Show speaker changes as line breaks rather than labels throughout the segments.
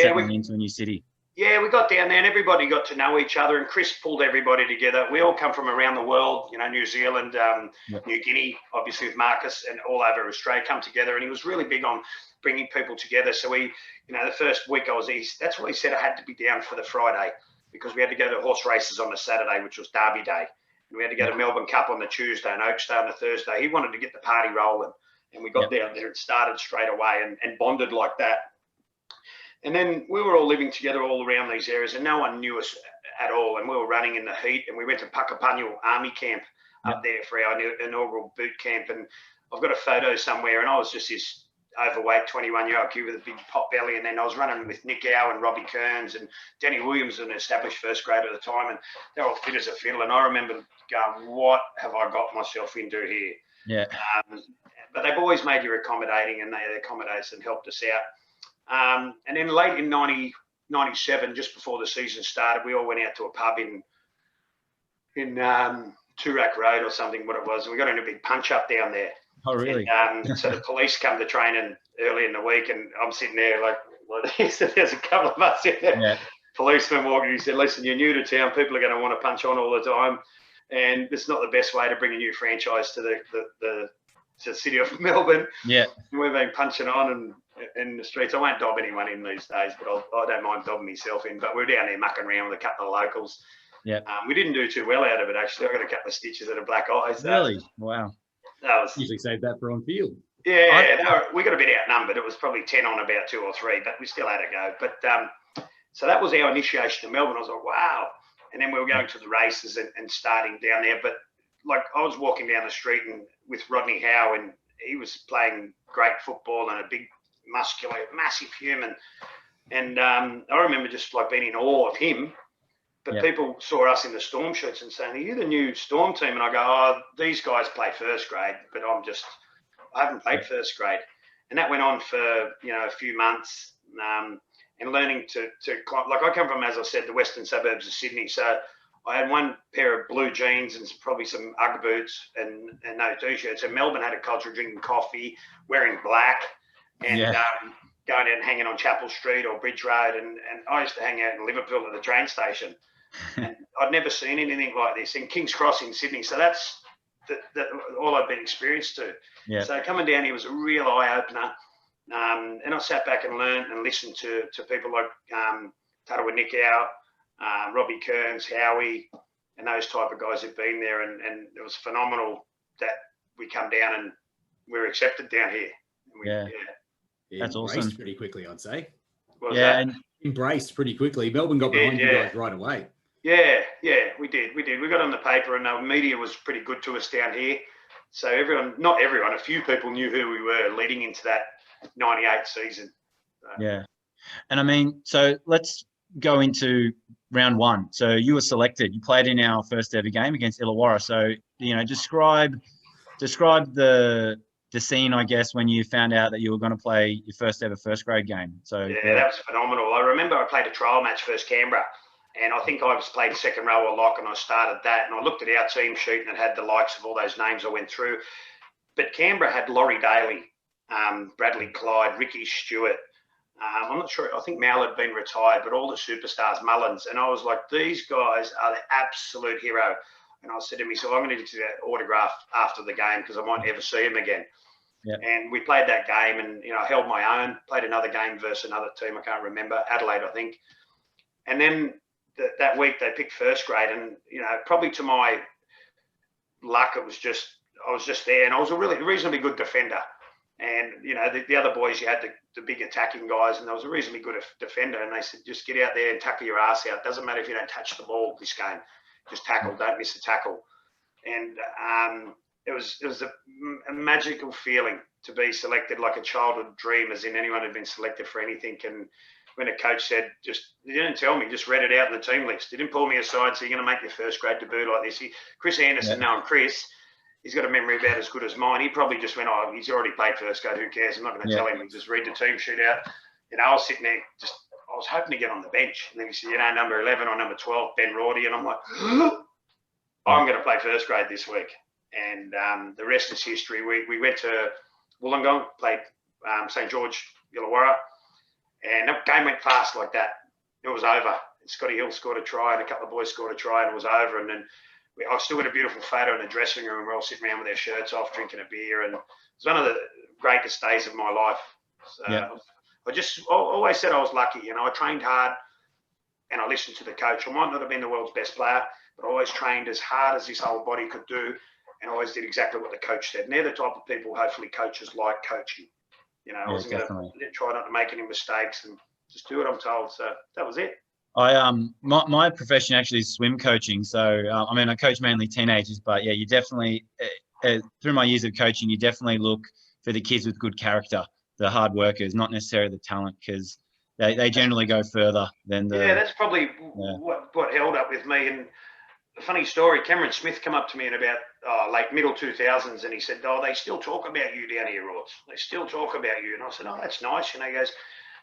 settling into a new city?
Yeah, we got down there and everybody got to know each other, and Chris pulled everybody together. We all come from around the world, New Zealand, New Guinea, obviously with Marcus, and all over Australia, come together. And he was really big on bringing people together. So we, the first week I was east, that's why he said I had to be down for the Friday, because we had to go to horse races on the Saturday, which was Derby Day. And we had to go to Melbourne Cup on the Tuesday and Oaks Day on the Thursday. He wanted to get the party rolling. And we got down there and started straight away and bonded like that. And then we were all living together all around these areas, and no one knew us at all. And we were running in the heat, and we went to Puckapunyal Army Camp up there for our inaugural boot camp. And I've got a photo somewhere, and I was just this overweight 21-year-old kid with a big pot belly. And then I was running with Nick Gow and Robbie Kearns and Danny Williams, an established first grader at the time, and they were all fit as a fiddle. And I remember going, what have I got myself into here?
Yeah.
But they've always made you accommodating, and they accommodated us and helped us out. And then late in 97, just before the season started, we all went out to a pub in Toorak Road or something, what it was, and we got in a big punch-up down there.
Oh, really?
And, so the police come to training early in the week, and I'm sitting there like there's a couple of us in there. Yeah. Policeman walking, he said, listen, you're new to town, people are going to want to punch on all the time, and it's not the best way to bring a new franchise to the city of Melbourne.
Yeah.
And we've been punching on and in the streets. I won't dob anyone in these days, but I don't mind dobbing myself in. But we're down there mucking around with a couple of locals.
Yeah.
We didn't do too well out of it, actually. I got a couple of stitches and a black eye. So
really? Wow.
That was
usually save that for on field.
Yeah, we got a bit outnumbered. It was probably 10 on about 2 or 3, but we still had a go. But so that was our initiation to Melbourne. I was like, wow. And then we were going to the races and starting down there. But like I was walking down the street and with Rodney Howe, and he was playing great football and a big, muscular, massive human. And I remember just like being in awe of him. But people saw us in the Storm shirts and saying, are you the new Storm team? And I go, oh, these guys play first grade, but I haven't played first grade. And that went on for, a few months and learning to like I come from, as I said, the western suburbs of Sydney. So I had one pair of blue jeans and probably some Ugg boots and no T-shirts. And Melbourne had a culture of drinking coffee, wearing black, and going out and hanging on Chapel Street or Bridge Road. And I used to hang out in Liverpool at the train station. And I'd never seen anything like this in King's Cross in Sydney. So that's all I've been experienced to.
Yeah.
So coming down here was a real eye-opener. And I sat back and learned and listened to people like Tarawa Nickau, Robbie Kearns, Howie, and those type of guys who've been there. And it was phenomenal that we come down and we were accepted down here.
That's awesome.
Pretty quickly, I'd say.
And
embraced pretty quickly. Melbourne got behind you guys right away.
Yeah, we did. We got on the paper, and the media was pretty good to us down here. So not everyone, a few people knew who we were leading into that 98 season.
Yeah. And I mean, so let's go into round 1. So you were selected. You played in our first ever game against Illawarra. So, describe the scene, I guess, when you found out that you were going to play your first ever first grade game. So
that was phenomenal. I remember I played a trial match versus Canberra, and I think I was played second row or lock, and I started that, and I looked at our team sheet and it had the likes of all those names I went through. But Canberra had Laurie Daly, Bradley Clyde, Ricky Stewart. I'm not sure. I think Mal had been retired, but all the superstars, Mullins. And I was like, these guys are the absolute hero. And I said to myself, I'm going to get to that autograph after the game because I might never see him again.
Yeah.
And we played that game, and I held my own. Played another game versus another team. I can't remember, Adelaide, I think. And then that week they picked first grade, and probably to my luck, I was just there, and I was a really reasonably good defender. And the other boys, you had the big attacking guys, and I was a reasonably good defender. And they said, just get out there and tackle your ass out. Doesn't matter if you don't touch the ball this game. Just tackle, don't miss a tackle. And it was a magical feeling to be selected, like a childhood dream, as in anyone had been selected for anything. And when a coach said, he didn't tell me, just read it out in the team list. He didn't pull me aside, so you're going to make your first grade debut like this. Chris Anderson, knowing Chris, he's got a memory about as good as mine. He probably just went, oh, he's already played first grade, who cares? I'm not going to tell him. He just read the team sheet out. I was sitting there, I was hoping to get on the bench. And then he said, number 11 or number 12, Ben Roarty. And I'm like, I'm going to play first grade this week. And the rest is history. We went to Wollongong, played St. George, Illawarra. And that game went fast like that. It was over. Scotty Hill scored a try and a couple of boys scored a try and it was over. And then I still got a beautiful photo in the dressing room. We're all sitting around with our shirts off, drinking a beer. And it was one of the greatest days of my life. So I always said I was lucky. You know, I trained hard and I listened to the coach. I might not have been the world's best player, but I always trained as hard as this whole body could do and always did exactly what the coach said. And they're the type of people, hopefully, coaches like coaching. You know, I wasn't going to try not to make any mistakes and just do what I'm told. So that was it.
My profession actually is swim coaching. So, I mean, I coach mainly teenagers, but yeah, you definitely, through my years of coaching, you definitely look for the kids with good character, the hard workers, not necessarily the talent, because they generally go further than the...
Yeah, that's probably what held up with me. And a funny story, Cameron Smith came up to me in about late middle 2000s and he said, they still talk about you down here, Roarts. They still talk about you. And I said, that's nice. And he goes,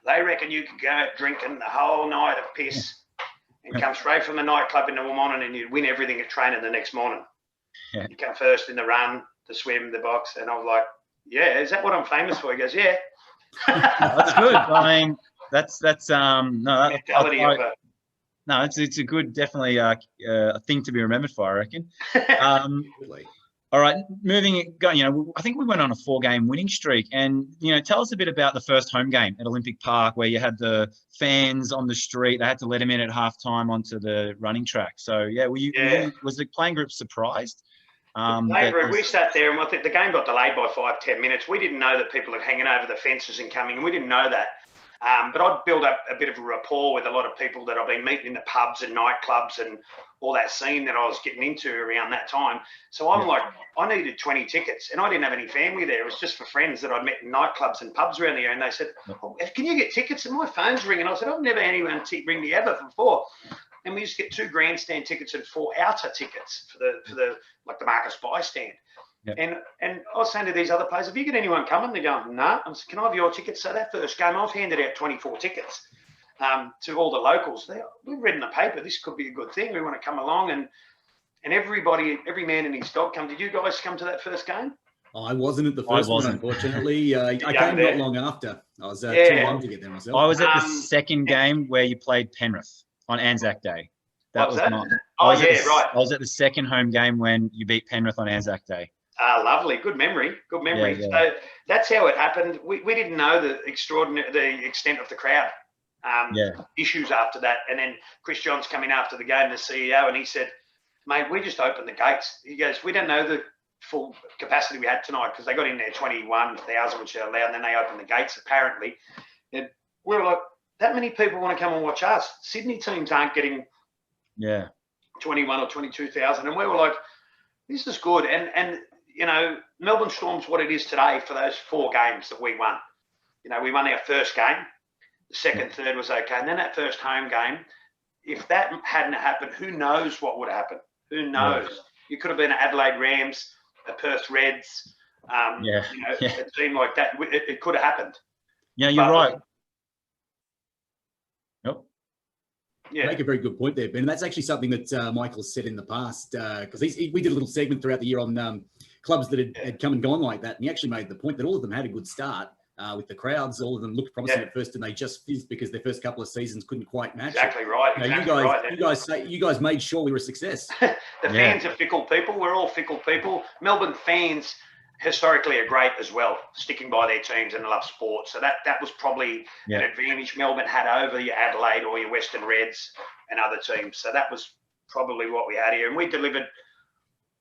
they reckon you could go out drinking the whole night of piss and come straight from the nightclub in the morning and you'd win everything at training the next morning. Yeah. You come first in the run, the swim, the box. And I was like, yeah, is that what I'm famous for? He goes, yeah.
That's good. I mean, that's it's a good, definitely a thing to be remembered for, I reckon. All right, I think we went on a 4-game winning streak, and tell us a bit about the first home game at Olympic Park, where you had the fans on the street. They had to let them in at halftime onto the running track. So was the playing group surprised?
We sat there, and I think the game got delayed by 5-10 minutes. We didn't know that people are hanging over the fences and coming, and we didn't know that. But I'd built up a bit of a rapport with a lot of people that I've been meeting in the pubs and nightclubs and all that scene that I was getting into around that time. So I'm like, I needed 20 tickets and I didn't have any family there. It was just for friends that I'd met in nightclubs and pubs around there. And they said, can you get tickets? And my phone's ringing. I said, I've never had anyone ring me ever before. And we used to get 2 grandstand tickets and 4 outer tickets for the like the Marcus Buy stand. Yep. And I was saying to these other players, have you got anyone coming? They're going, no. I said, can I have your tickets? So that first game, I've handed out 24 tickets to all the locals. We've read in the paper, this could be a good thing. We want to come along. And everybody, every man and his dog come. Did you guys come to that first game?
I wasn't at the first one, unfortunately. I came not long after. I was too young to get there myself.
I was at the second game where you played Penrith on Anzac Day. That was mine.
Right.
I was at the second home game when you beat Penrith on Anzac Day.
Lovely. Good memory. Yeah. So that's how it happened. We didn't know the extent of the crowd issues after that. And then Chris Johns coming after the game, the CEO, and he said, mate, we just opened the gates. He goes, we don't know the full capacity we had tonight because they got in there 21,000, which are allowed, and then they opened the gates apparently. And we were like, that many people want to come and watch us. Sydney teams aren't getting 21 or 22,000. And we were like, this is good. And Melbourne Storm's what it is today for those 4 games that we won. We won our first game. The second, third was okay. And then that first home game, if that hadn't happened, who knows what would happen? Who knows? Yeah. You could have been an Adelaide Rams, a Perth Reds, a team like that. It could have happened.
Yeah, you're right.
Yeah. Make a very good point there, Ben. And that's actually something that Michael has said in the past, because we did a little segment throughout the year on clubs that had come and gone like that. And he actually made the point that all of them had a good start with the crowds. All of them looked promising at first, and they just fizzed because their first couple of seasons couldn't quite match
Exactly right.
You guys made sure we were a success.
The fans are fickle people. We're all fickle people. Melbourne fans historically are great as well, sticking by their teams and love sport. So that was probably an advantage Melbourne had over your Adelaide or your Western Reds and other teams. So that was probably what we had here. And we delivered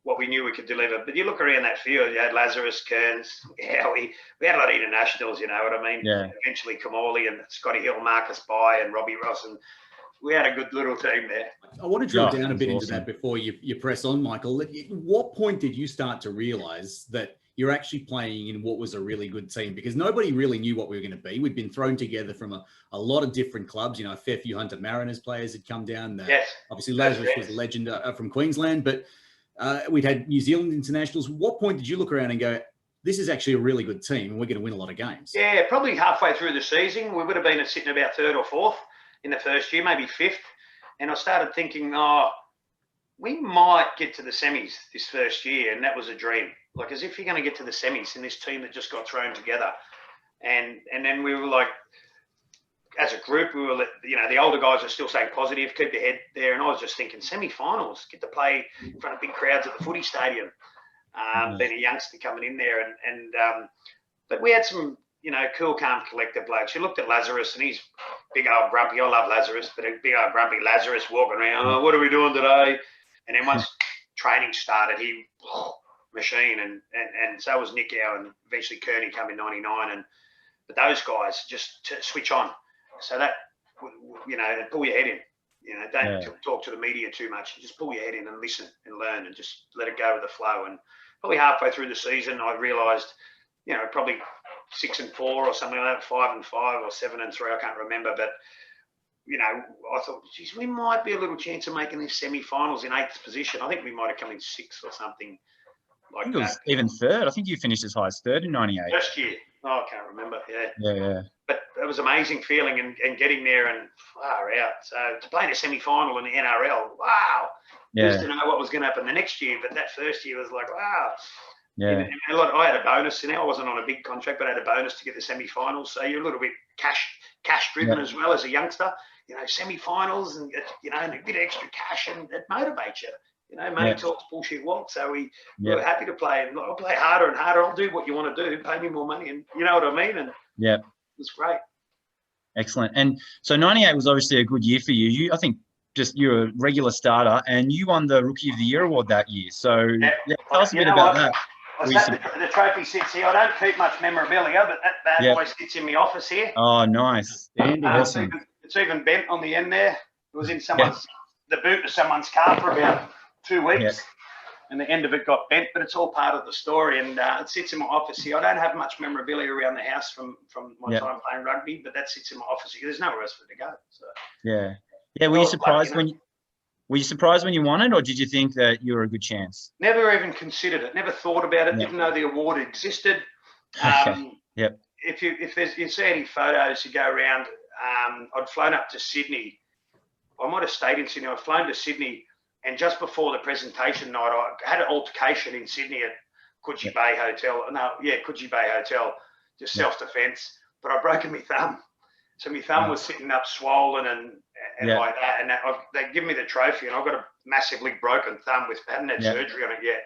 what we knew we could deliver. But you look around that field, you had Lazarus, Kearns. Yeah, we had a lot of internationals, you know what I mean? Yeah. Eventually Kamali and Scotty Hill, Marcus Buy and Robbie Ross. And we had a good little team there.
I want to drill down a bit into that before you press on, Michael. At what point did you start to realise that you're actually playing in what was a really good team? Because nobody really knew what we were going to be. We'd been thrown together from a lot of different clubs. A fair few Hunter Mariners players had come down. Obviously, Lazarus was a legend from Queensland, but we'd had New Zealand internationals. What point did you look around and go, this is actually a really good team and we're going to win a lot of games?
Yeah, probably halfway through the season. We would have been sitting about 3rd or 4th in the first year, maybe 5th. And I started thinking, we might get to the semis this first year. And that was a dream. Like, as if you're going to get to the semis in this team that just got thrown together. And then we were like, as a group, we were, the older guys are still saying positive, keep your head there. And I was just thinking semi-finals, get to play in front of big crowds at the footy stadium. Being a youngster coming in there. But we had some, cool, calm, collected blokes. You looked at Lazarus and he's big old grumpy. I love Lazarus, but a big old grumpy Lazarus walking around, oh, what are we doing today? And then once training started, he machine. And so was Nick Howe and eventually Kearney come in 99. But those guys just to switch on. So that, pull your head in. Don't talk to the media too much. Just pull your head in and listen and learn and just let it go with the flow. And probably halfway through the season, I realised, probably 6-4 or something like that, 5-5 or 7-3, I can't remember. But, I thought, geez, we might be a little chance of making these semi-finals in 8th position. I think we might have come in 6th or something like that. It was
even 3rd. I think you finished as high as 3rd in 98.
First year. Oh, I can't remember.
Yeah.
But it was an amazing feeling and getting there and far out. So to play in a semi-final in the NRL, wow. Used to know what was going to happen the next year, but that first year was like, wow.
Yeah.
And I had a bonus. I wasn't on a big contract, but I had a bonus to get the semi-finals. So you're a little bit cash driven as well as a youngster. Semi-finals and and a bit of extra cash, and it motivates you. Money talks, bullshit walks. So we were happy to play. And I'll play harder and harder. I'll do what you want to do. Pay me more money, and you know what I mean. And it was great.
Excellent. And so 98 was obviously a good year for you. I think you're a regular starter, and you won the Rookie of the Year award that year. So tell us a bit about that.
The trophy sits here. I don't keep much memorabilia, but that bad boy sits in my office here.
Oh, nice. Awesome.
It's even bent on the end there. It was in the boot of someone's car for about 2 weeks, and the end of it got bent, but it's all part of the story, and it sits in my office here. I don't have much memorabilia around the house from my time playing rugby, but that sits in my office here. There's nowhere else for it to go. So.
Yeah. Were you surprised Were you surprised when you won it, or did you think that you were a good chance?
Never even considered it. Never thought about it. Didn't know the award existed. If you see any photos, you go around. I'd flown up to Sydney. I might have stayed in Sydney. I'd flown to Sydney, and just before the presentation night, I had an altercation in Sydney at Coogee Bay Hotel. Coogee Bay Hotel, just self-defence. But I'd broken my thumb. So my thumb was sitting up swollen and like that. And they give me the trophy, and I've got a massively broken thumb with hadn't had surgery on it yet.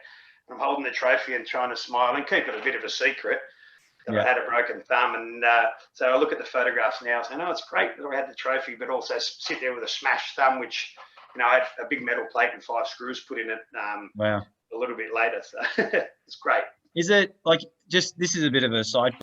And I'm holding the trophy and trying to smile and keep it a bit of a secret that I had a broken thumb. And so I look at the photographs now and say, no, it's great that I had the trophy, but also sit there with a smashed thumb, which, I had a big metal plate and 5 screws put in it a little bit later. So it's great.
Is it like, this is a bit of a side